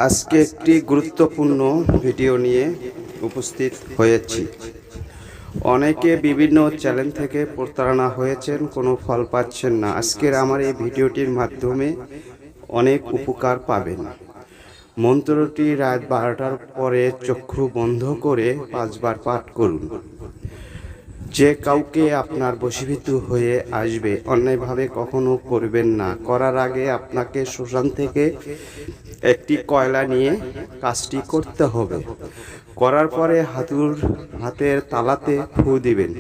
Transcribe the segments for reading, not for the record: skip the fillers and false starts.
আজকে একটি গুরুত্বপূর্ণ ভিডিও নিয়ে উপস্থিত হয়েছি। অনেকে বিভিন্ন চ্যানেল থেকে প্রতারণা হয়েছেন, কোনো ফল পাচ্ছেন না। আজকের আমার এই ভিডিওটির মাধ্যমে অনেক উপকার পাবেন। মন্ত্রটি রাত 12টার পরে চক্ষু বন্ধ করে 5 বার পাঠ করুন। যে কাউকে আপনার বশীভূত হয়ে আসবে, অন্যায়ভাবে কখনো করবেন না। করার আগে আপনাকে শ্মশান থেকে একটি কয়লা নিয়ে কাজটি করতে হবে। করার পরে হাতের তালাতে ফু দিবেন।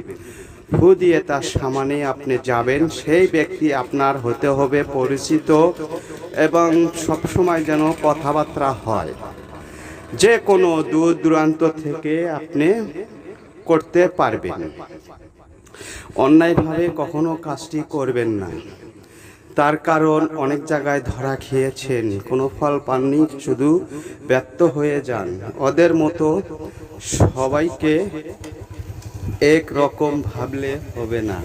ফু দিয়ে তার সামনে আপনি যাবেন। সেই ব্যক্তি আপনার হতে হবে পরিচিত এবং সবসময় যেন কথাবার্তা হয়। যে কোনো দূর দূরান্ত থেকে আপনি করতে পারবেন। অন্যায়ভাবে কখনো কাজটি করবেন না। তার কারণ অনেক জায়গায় ধরা খেয়েছেন, কোনো ফল পাননি, শুধু ব্যর্থ হয়ে যান। ওদের মতো সবাইকে এক রকম ভাবলে হবে না।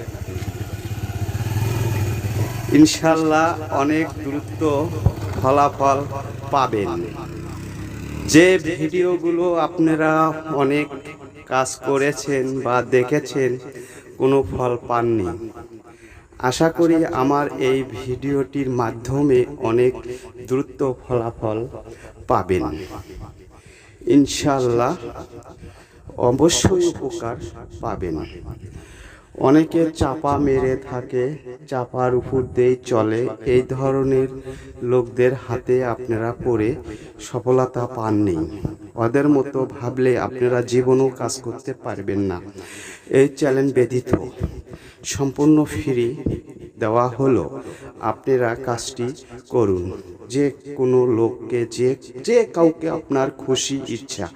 ইনশাল্লাহ অনেক দ্রুত ফলাফল পাবেন। যে ভিডিওগুলো আপনারা অনেক কাজ করেছেন বা দেখেছেন, কোনো ফল পাননি, আশা করি আমার এই ভিডিওটির মাধ্যমে অনেক দ্রুত ফলাফল পাবেন। ইনশাআল্লাহ অবশ্যই উপকার পাবেন। অনেকে চাপা মেরে থাকে, চাপার উপর দিয়ে চলে। এই ধরনের লোকদের হাতে আপনারা পড়ে সফলতা পাননি। ওদের মতো ভাবলে আপনারা জীবনেও কাজ করতে পারবেন না। এই চ্যালেঞ্জ ব্যতীত সম্পূর্ণ ফ্রি দেওয়া হলো। আপনারা কাজটি করুন। যে কোনো লোককে যে কাউকে আপনার খুশি ইচ্ছা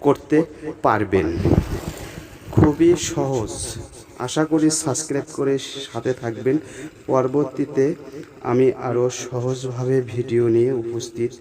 করতে পারবেন। খুবই সহজ। আশা করি সাবস্ক্রাইব করে সাথে থাকবেন। পরবর্তীতে আমি আরও সহজভাবে ভিডিও নিয়ে উপস্থিত